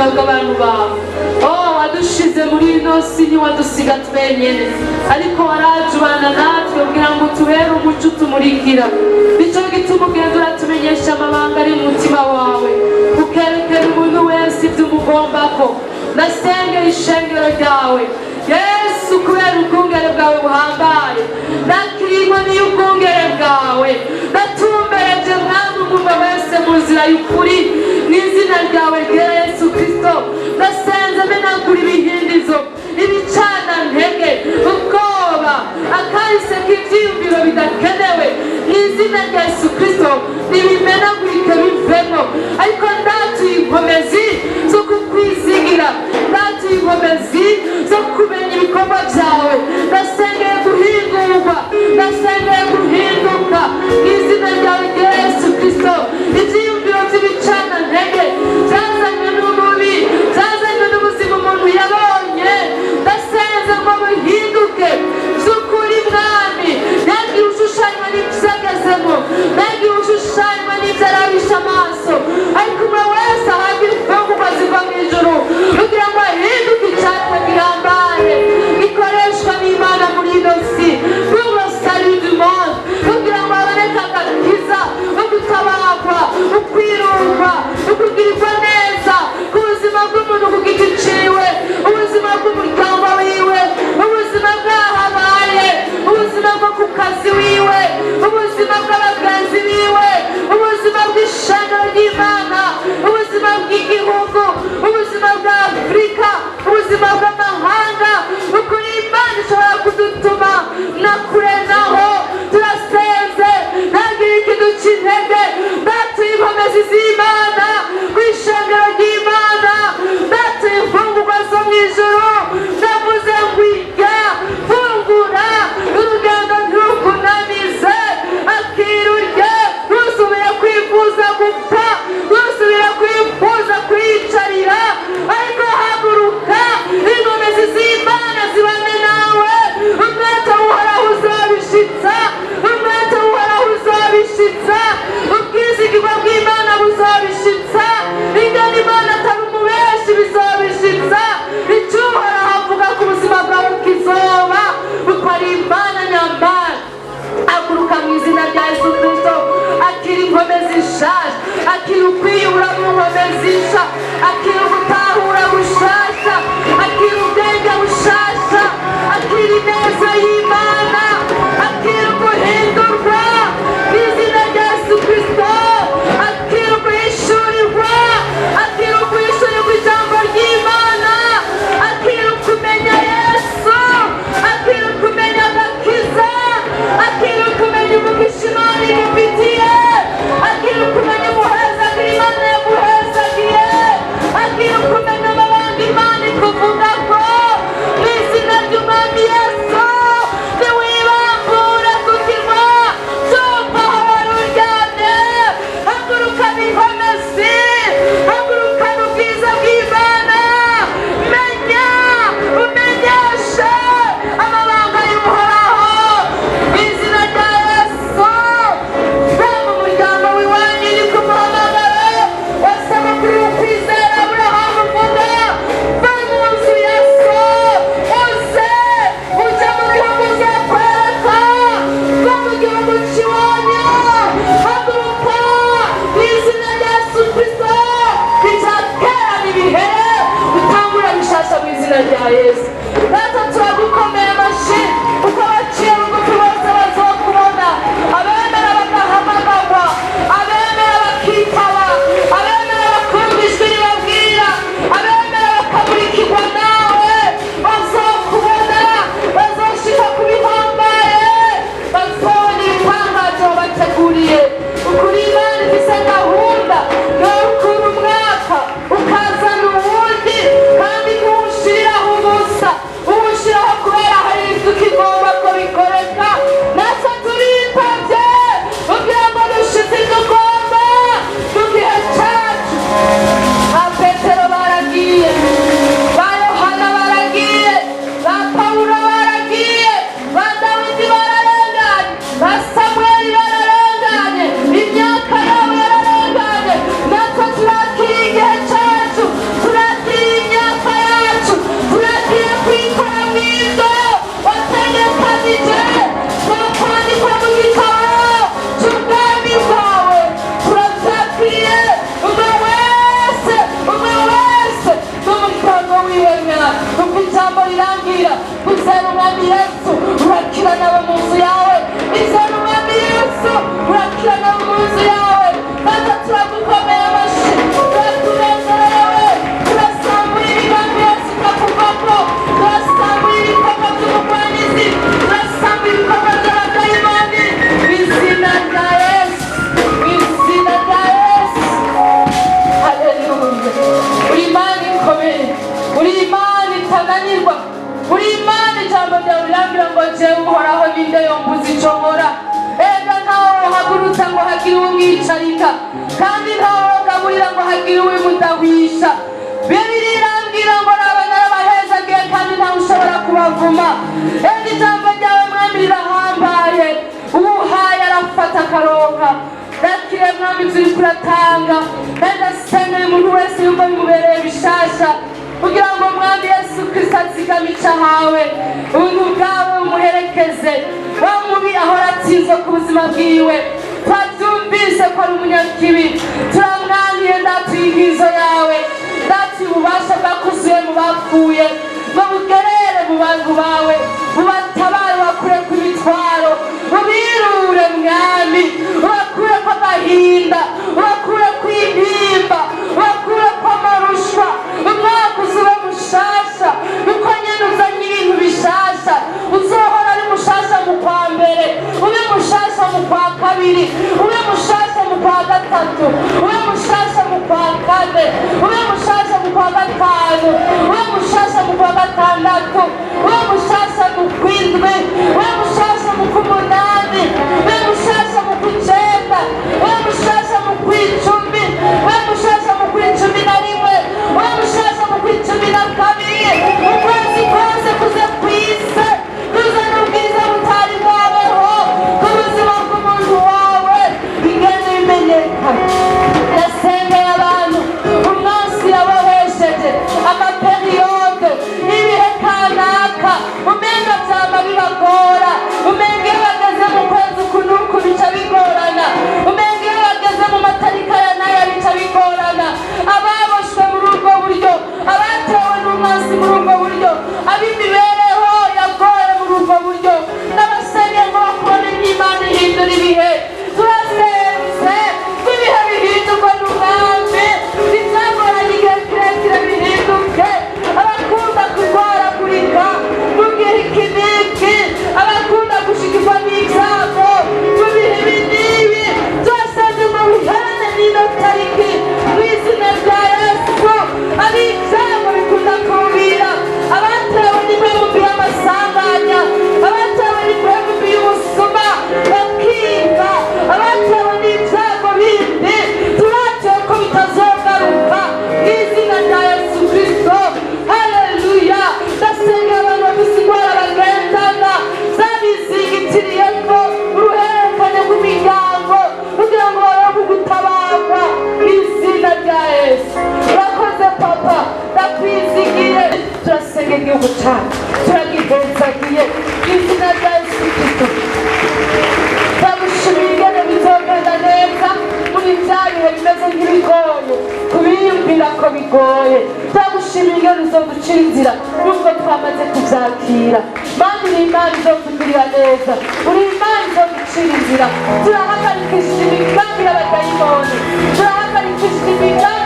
buzima bw'abantu bawe. Wadushize muri ino si ntiwadusiga twenyine, ariko waraje ubana natwe kugira ngo tubere umuco utumurikira. Nicyo gituma ugenda uratumenyesha amabanga ari mu mutima wawe, ukerekera umuntu wese ibyo umugombako. Ndasengera ishengero ryawe Yesu, kubera ubwungere bwawe buhambaye, ndakirimo n'ubwungere bwawe, ndatumbereje mwami umuntu wese mu nzira y'ukuri mu izina ryawe rya Yesu Kristo. Ndasenze menagura ibihindizo, ibicana ntege, ubwoba, akahise k'ibyiyumviro bidakenewe mu izina rya Yesu Kristo, nibimenagurike bivemo. Ariko ndatuye inkomezi zo kukwizigira, ndatuye inkomezi zo kumenya ibikorwa byawe. Ndasengeye guhindurwa, ndasengeye guhinduka mu izina ryawe rya Yesu Kristo. Ibyiyumviro by'ibicana ntege byazanywe n'umubi, byazanywe n'ubuzima umuntu yabonye, ndasenze ngo bihinduke by'ukuri mwami. Ntagira ushushanywa n'ibyagezemo, ntagira ushushanywa n'ibyo arabisha amaso, ariko umwe wese ahabwa imfungurwa ziva mu ijuru kugira ngo ahinduke icyatwa gihambaye gikoreshwa n'Imana muri ino si, pour le salut du monde, kugira ngo haboneke agakiza, ugutabarwa, ukwirumva, ukugirirwa neza ku buzima bw'umuntu ku giti ciwe, ubuzima bw'umuryango wiwe, ubuzima bw'ahabaye, ubuzima bwo ku kazi wiwe, ubuzima bw'abagenzi biwe, ubuzima bw'ishengero ry'Imana, ubuzima bw'igihugu, ubuzima bwa Afurika, ubuzima bw'amahanga. Ukuri Imana ishobora kudutuma yawe izana umwami Yesu urakirana mu nzu yawe maze turagukomera amashyi turatunezerewe turasambura imigambi yose ikakuvamo turasambura ibikorwa by'umugwanizi turasambura ibikorwa by'abadayimoni mu izina rya Yesu mu izina rya Yesu. Haleluya. Uri Imana ikomeye, uri Imana itananirwa, uri Imana ijambo ryawe rirambwira ngo jewe uhoraho ninde yombuza ico nkora. Ega ntawe wohagurutsa ngo hagire uwumwicarika kandi ntawe wogaburira ngo hagire uwimudahwisha. Bibiliya irambwira ngo naba narabahezagiye kandi ntawe ushobora kubavuma. Ega ijambo ryawe mwami rirahambaye, uwuhaye arafata akaronka. Ndakire mwami ivyo uriko uratanga kandi ndasengera umuntu wese yumva bimubereye bishasha kugira ngo mwami Yesu Kristo azigame ico ahawe ubuntu bwawe bumuherekeze wa mubi ahora atsinzwe ku buzima bwiwe. Twavyumvise ko ari umunyakibi turamwangiye ndatuye inkizo yawe ndatuye ububasha bwakuzuye mu bapfuye ngo bugerere mu bantu bawe bubatabare bakure ku imitwaro ubirure mwami ubakure ko agahinda ubakure ku intimba ubakure ko amarushwa umwaka uzube mushasha uko nyene uzanye ibintu bishasha uzohora ari mushasha mu kwa mbere ube mushasha mu kwa kabiri ube mushasha mu kwa gatatu ube mushasha mu kwa kane ube mushasha mu kwa gatanu ube mushasha mu kwa gatandatu ube mushasha mu kwindwi ube mushasha mu kumunani ube mushasha mu kwicenda ube mushasha mu kwicumi ube mushasha mu kwicumi na rimwe ube mushasha mu kwicumi na kabiri ukwezi kose kuze kwise kuzana ubwiza butari bwabeho ku buzima bw'umuntu wawe bigende bimenyekana. Ndasengeye abantu umunsi yabohesheje amaperiyode ibihe kanaka umenga vyama bibagora umenga iyo bageze mu kwezi ukunuku bica bigorana umenga iyo bageze mu matarika ya naya bica bigorana ababoshwe muri ubwo buryo abatewe n'umwansi muri ubwo buryo ab'imibereho yagoye muri ubwo buryo n'abasengeye ngo bakubone nk'Imana ihindura ibihe turasenze ko ibihe bihindurwa n'umwami bizagorana igihe kirekire bihinduke abakunda kurwaragurika mu gihe iki n'iki abakunda gushikirwa n'ibyago mu bihe ibi n'ibi turasenze ngo biherane n'ino tariki mu izina rya Yesu. Ari ibyago bikunda kubira abatewe n'impembe y'amasanganya abatewe n'impembe y'ubusuma bakiga abatewe n'ibyago bindi turatiye ko bitazogaruka mu izina rya Yesu Kristo. Haleluya. Ndasenga abantu bafise indwara bagendana zabizingitiriyeko uruhererekane rw'imiryango kugira ngo baronke ugutabarwa mu izina rya Yesu. Urakoze papa ndakwizigiye turasengera igihugu cacu turagihezagiye mu izina rya Yesu Kristo. Turagushimira ingene bizogenda neza muri vya bihe bimeze nk'ibigoye kubiyumvira ko bigoye. Turagushimira ingene uzoducira inzira nubwo twamaze kuvyakira. Mana uri Imana izotugirira neza uri Imana izoducira inzira. Turahagarikishije imigambi y'abadayimoni turahagarikishije imigambi